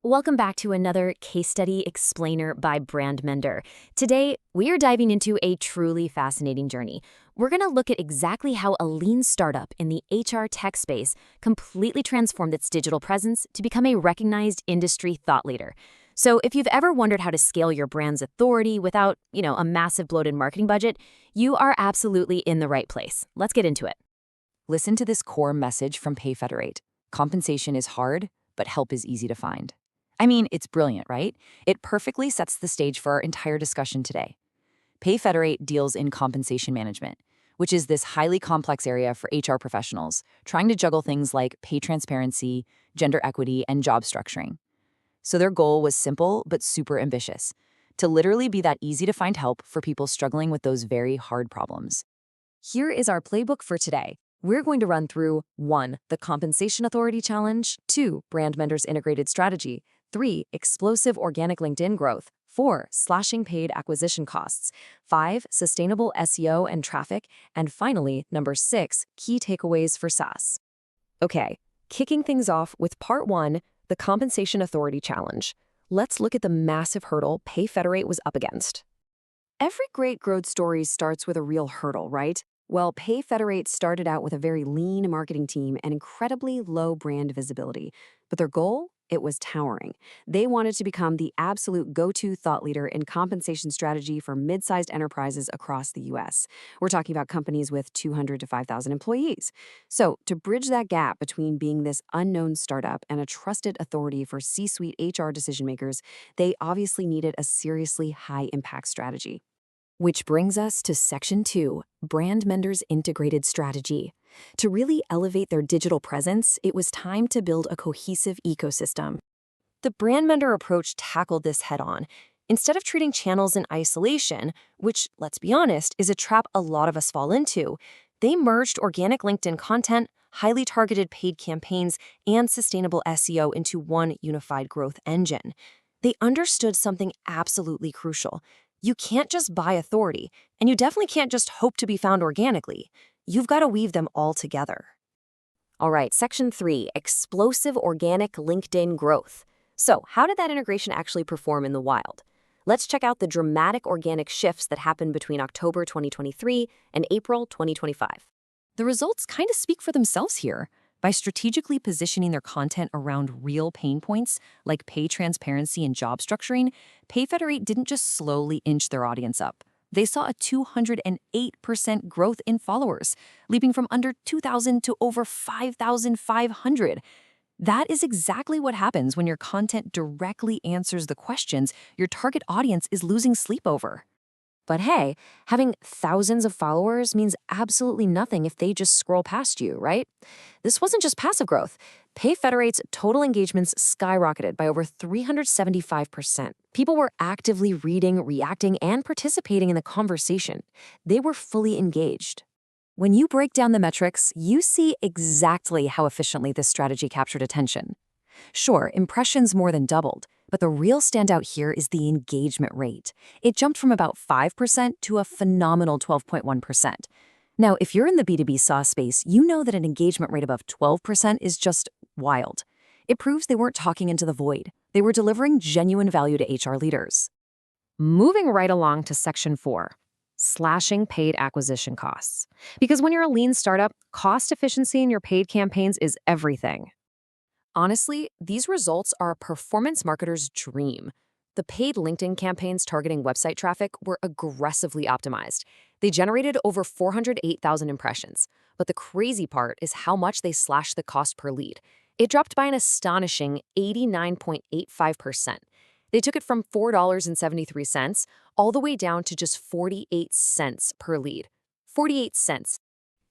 Welcome back to another Case Study Explainer by Brandmender. Today, we are diving into a truly fascinating journey. We're going to look at exactly how a lean startup in the HR tech space completely transformed its digital presence to become a recognized industry thought leader. So if you've ever wondered how to scale your brand's authority without, a massive bloated marketing budget, you are absolutely in the right place. Let's get into it. Listen to this core message from Payfederate. Compensation is hard, but help is easy to find. I mean, it's brilliant, right? It perfectly sets the stage for our entire discussion today. Payfederate deals in compensation management, which is this highly complex area for HR professionals, trying to juggle things like pay transparency, gender equity, and job structuring. So their goal was simple but super ambitious, to literally be that easy to find help for people struggling with those very hard problems. Here is our playbook for today. We're going to run through 1. The Compensation Authority Challenge, 2. Brandmender's Integrated Strategy, 3. Explosive Organic LinkedIn Growth, 4. Slashing Paid Acquisition Costs, 5. Sustainable SEO and Traffic, and finally, number 6. Key Takeaways for SaaS. Okay, kicking things off with Part 1, the Compensation Authority Challenge. Let's look at the massive hurdle Payfederate was up against. Every great growth story starts with a real hurdle, right? Well, Payfederate started out with a very lean marketing team and incredibly low brand visibility. But their goal? It was towering. They wanted to become the absolute go-to thought leader in compensation strategy for mid-sized enterprises across the U.S. We're talking about companies with 200 to 5,000 employees. So, to bridge that gap between being this unknown startup and a trusted authority for C-suite HR decision-makers, they obviously needed a seriously high-impact strategy. Which brings us to Section 2, Brandmender's Integrated Strategy. To really elevate their digital presence, it was time to build a cohesive ecosystem. The Brandmender approach tackled this head-on. Instead of treating channels in isolation, which, let's be honest, is a trap a lot of us fall into, they merged organic LinkedIn content, highly targeted paid campaigns, and sustainable SEO into one unified growth engine. They understood something absolutely crucial. You can't just buy authority, and you definitely can't just hope to be found organically. You've got to weave them all together. All right, Section 3, Explosive Organic LinkedIn Growth. So, how did that integration actually perform in the wild? Let's check out the dramatic organic shifts that happened between October 2023 and April 2025. The results kind of speak for themselves here. By strategically positioning their content around real pain points like pay transparency and job structuring, Payfederate didn't just slowly inch their audience up. They saw a 208% growth in followers, leaping from under 2,000 to over 5,500. That is exactly what happens when your content directly answers the questions your target audience is losing sleep over. But hey, having thousands of followers means absolutely nothing if they just scroll past you, right? This wasn't just passive growth. Payfederate's total engagements skyrocketed by over 375%. People were actively reading, reacting, and participating in the conversation. They were fully engaged. When you break down the metrics, you see exactly how efficiently this strategy captured attention. Sure, impressions more than doubled, but the real standout here is the engagement rate. It jumped from about 5% to a phenomenal 12.1%. Now, if you're in the B2B SaaS space, you know that an engagement rate above 12% is just wild. It proves they weren't talking into the void. They were delivering genuine value to HR leaders. Moving right along to Section 4, slashing paid acquisition costs. Because when you're a lean startup, cost efficiency in your paid campaigns is everything. Honestly, these results are a performance marketer's dream. The paid LinkedIn campaigns targeting website traffic were aggressively optimized. They generated over 408,000 impressions. But the crazy part is how much they slashed the cost per lead. It dropped by an astonishing 89.85%. They took it from $4.73 all the way down to just 48 cents per lead. 48 cents.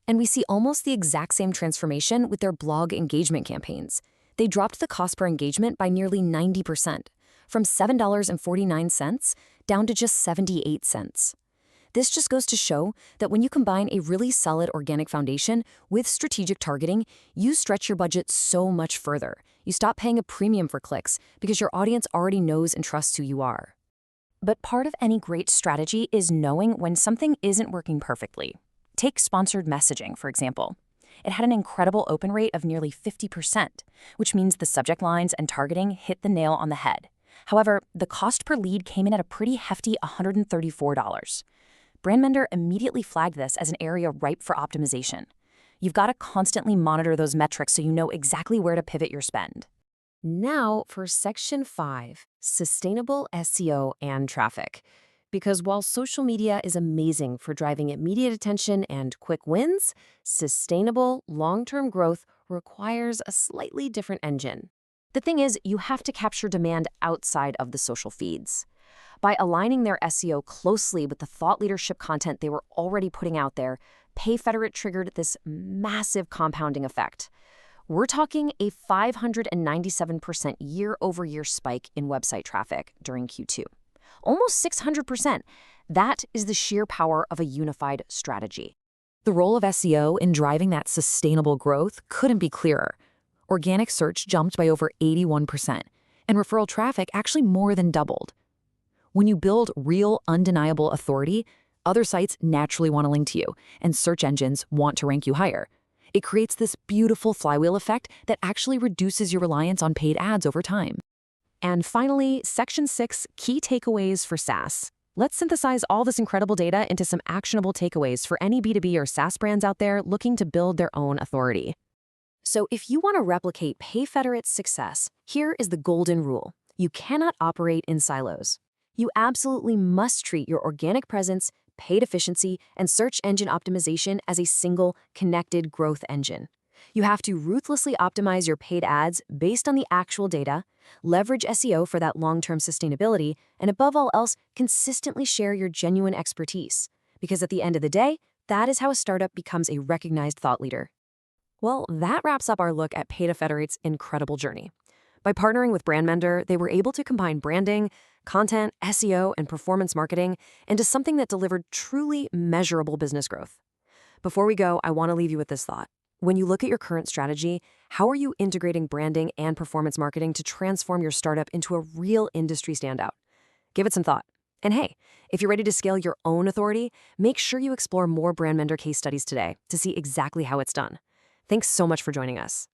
And we see almost the exact same transformation with their blog engagement campaigns. They dropped the cost per engagement by nearly 90%, from $7.49 down to just 78 cents. This just goes to show that when you combine a really solid organic foundation with strategic targeting, you stretch your budget so much further. You stop paying a premium for clicks because your audience already knows and trusts who you are. But part of any great strategy is knowing when something isn't working perfectly. Take sponsored messaging, for example. It had an incredible open rate of nearly 50%, which means the subject lines and targeting hit the nail on the head. However, the cost per lead came in at a pretty hefty $134. Brandmender immediately flagged this as an area ripe for optimization. You've got to constantly monitor those metrics so you know exactly where to pivot your spend. Now for Section 5, Sustainable SEO and Traffic. Because while social media is amazing for driving immediate attention and quick wins, sustainable, long-term growth requires a slightly different engine. The thing is, you have to capture demand outside of the social feeds. By aligning their SEO closely with the thought leadership content they were already putting out there, Payfederate triggered this massive compounding effect. We're talking a 597% year-over-year spike in website traffic during Q2. Almost 600%. That is the sheer power of a unified strategy. The role of SEO in driving that sustainable growth couldn't be clearer. Organic search jumped by over 81%, and referral traffic actually more than doubled. When you build real, undeniable authority, other sites naturally want to link to you, and search engines want to rank you higher. It creates this beautiful flywheel effect that actually reduces your reliance on paid ads over time. And finally, Section 6, Key Takeaways for SaaS. Let's synthesize all this incredible data into some actionable takeaways for any B2B or SaaS brands out there looking to build their own authority. So if you want to replicate Payfederate's success, here is the golden rule. You cannot operate in silos. You absolutely must treat your organic presence, paid efficiency, and search engine optimization as a single, connected growth engine. You have to ruthlessly optimize your paid ads based on the actual data, leverage SEO for that long-term sustainability, and above all else, consistently share your genuine expertise. Because at the end of the day, that is how a startup becomes a recognized thought leader. Well, that wraps up our look at Payfederate's incredible journey. By partnering with Brandmender, they were able to combine branding, content, SEO, and performance marketing into something that delivered truly measurable business growth. Before we go, I want to leave you with this thought. When you look at your current strategy, how are you integrating branding and performance marketing to transform your startup into a real industry standout? Give it some thought. And hey, if you're ready to scale your own authority, make sure you explore more Brandmender case studies today to see exactly how it's done. Thanks so much for joining us.